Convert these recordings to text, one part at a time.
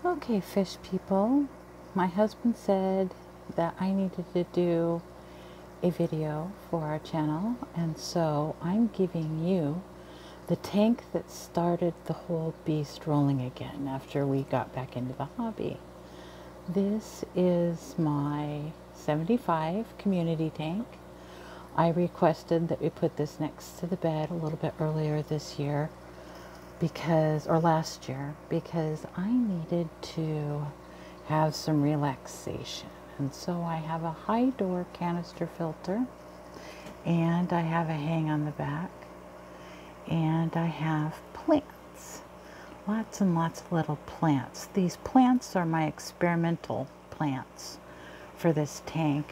Okay, fish people, my husband said that I needed to do a video for our channel, and so I'm giving you the tank that started the whole beast rolling again after we got back into the hobby. This is my 75 community tank. I requested that we put this next to the bed a little bit earlier this year or last year, because I needed to have some relaxation. And so I have a high door canister filter, and I have a hang on the back, and I have plants, lots and lots of little plants. These plants are my experimental plants for this tank.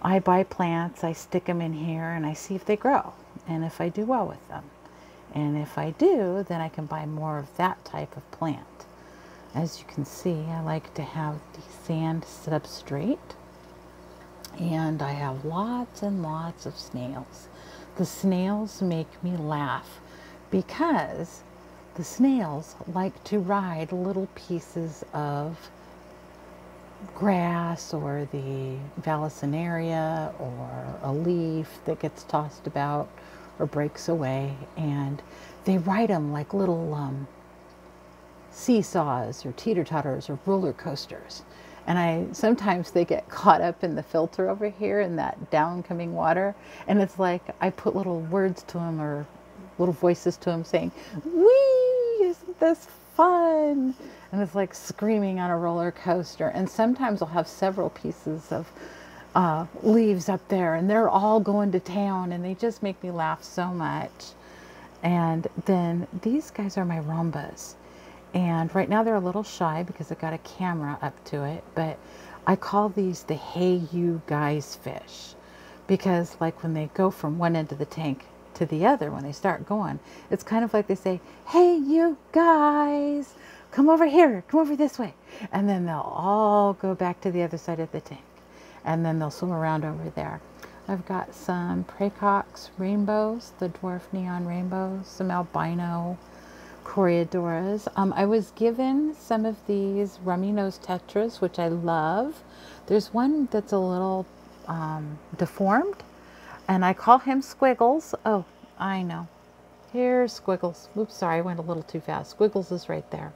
I buy plants, I stick them in here, and I see if they grow and if I do well with them. And if I do, then I can buy more of that type of plant. As you can see, I like to have the sand substrate, and I have lots and lots of snails. The snails make me laugh because the snails like to ride little pieces of grass or the vallisneria or a leaf that gets tossed about or breaks away, and they ride them like little seesaws or teeter-totters or roller coasters. And sometimes they get caught up in the filter over here in that downcoming water, and it's like I put little words to them or little voices to them saying, "Wee, isn't this fun?" And it's like screaming on a roller coaster. And sometimes I'll have several pieces of leaves up there, and they're all going to town, and they just make me laugh so much. And then these guys are my rhombus, and right now they're a little shy because I got a camera up to it, but I call these the "Hey You Guys" fish, because like when they go from one end of the tank to the other, when they start going, it's kind of like they say, "Hey you guys, come over here, come over this way," and then they'll all go back to the other side of the tank, and then they'll swim around over there. I've got some Praecox rainbows, the dwarf neon rainbows, some albino Coreodoras. I was given some of these rummy nose tetras, which I love. There's one that's a little deformed, and I call him Squiggles. Oh, I know. Here's Squiggles. Oops, sorry, I went a little too fast. Squiggles is right there.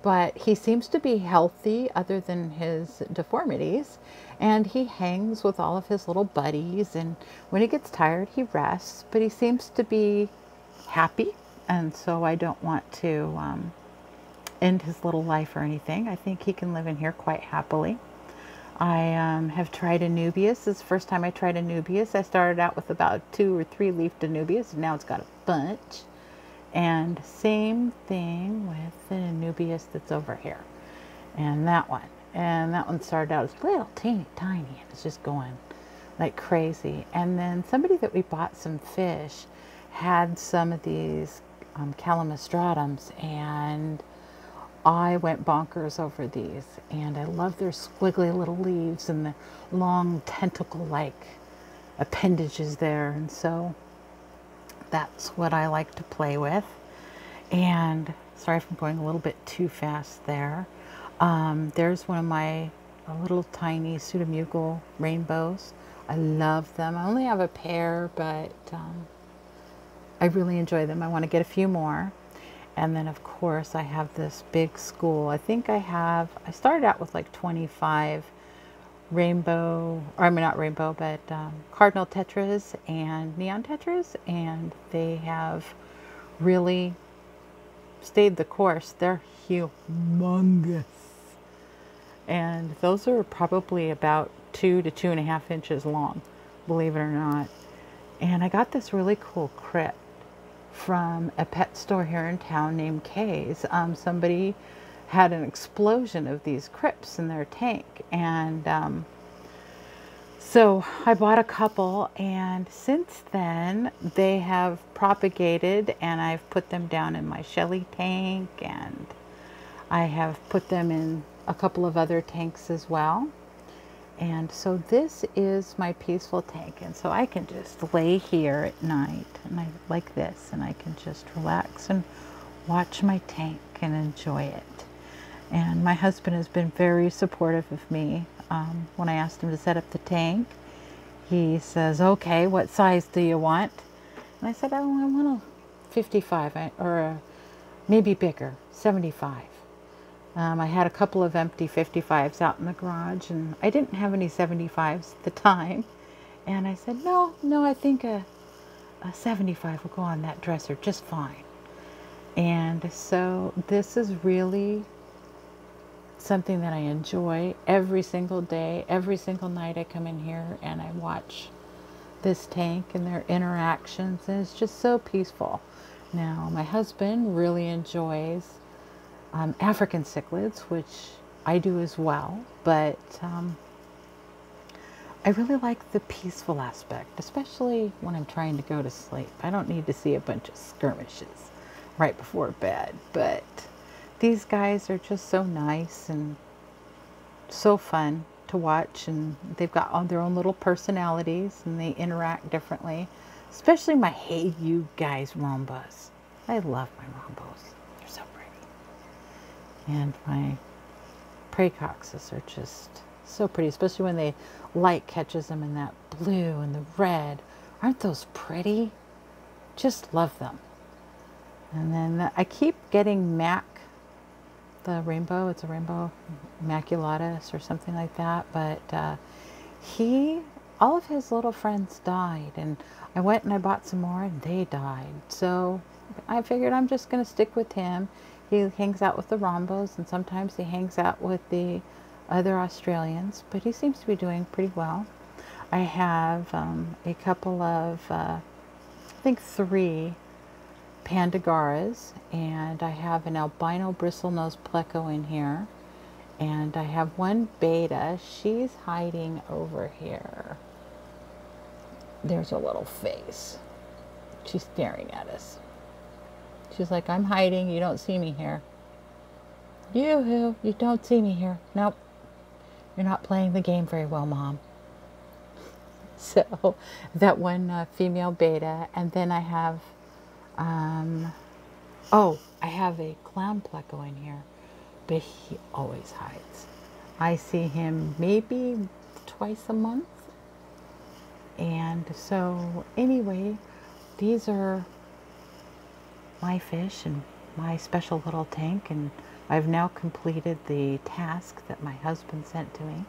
But he seems to be healthy other than his deformities, and he hangs with all of his little buddies, and when he gets tired he rests, but he seems to be happy, and so I don't want to end his little life or anything. I think he can live in here quite happily. I have tried Anubias. This is the first time I tried Anubias. I started out with about 2 or 3 leaf Anubias, and now it's got a bunch. And same thing with the Anubias that's over here. And that one. And that one started out as little teeny tiny, and it's just going like crazy. And then somebody that we bought some fish had some of these Calamitratums, and I went bonkers over these. And I love their squiggly little leaves and the long tentacle-like appendages there. And so that's what I like to play with. And sorry if I'm going a little bit too fast there. There's one of my little tiny Pseudomugil rainbows. I love them. I only have a pair, but I really enjoy them. I want to get a few more. And then of course I have this big school. I think I started out with like 25 rainbow, or I mean not rainbow, but cardinal tetras and neon tetras, and they have really stayed the course. They're humongous, and those are probably about 2 to 2.5 inches long, believe it or not. And I got this really cool crypt from a pet store here in town named Kay's. Somebody had an explosion of these crypts in their tank, and so I bought a couple, and since then they have propagated, and I've put them down in my Shelly tank, and I have put them in a couple of other tanks as well. And so this is my peaceful tank, and so I can just lay here at night, and I like this, and I can just relax and watch my tank and enjoy it. And my husband has been very supportive of me. When I asked him to set up the tank, he says, okay, what size do you want? And I said, oh, I want a 55 or maybe bigger, 75. I had a couple of empty 55s out in the garage, and I didn't have any 75s at the time. And I said, no, I think a 75 will go on that dresser just fine. And so this is really something that I enjoy every single day. Every single night I come in here and I watch this tank and their interactions, and it's just so peaceful. Now, my husband really enjoys African cichlids, which I do as well, but I really like the peaceful aspect, especially when I'm trying to go to sleep. I don't need to see a bunch of skirmishes right before bed, but these guys are just so nice and so fun to watch, and they've got all their own little personalities and they interact differently, especially my Hey You Guys Rombas. I love my Rombos. They're so pretty. And my Praecoxes are just so pretty, especially when the light catches them in that blue and the red. Aren't those pretty? Just love them. And then I keep getting Mac, the rainbow. It's a rainbow maculatus or something like that. But all of his little friends died, and I went and I bought some more, and they died. So I figured I'm just going to stick with him. He hangs out with the Rombos, and sometimes he hangs out with the other Australians, but he seems to be doing pretty well. I have a couple of, I think 3 Pandagaras, and I have an albino bristlenose pleco in here, and I have one beta. She's hiding over here. There's a little face. She's staring at us. She's like, I'm hiding, you don't see me here. Yoo-hoo, you don't see me here. Nope, you're not playing the game very well, Mom. So that one female beta, and then I have I have a clown pleco in here, but he always hides. I see him maybe twice a month. And so anyway, these are my fish and my special little tank, and I've now completed the task that my husband sent to me.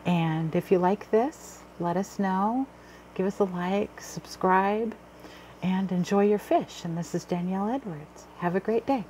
And if you like this, let us know. Give us a like, subscribe, and enjoy your fish. And this is Danielle Edwards. Have a great day.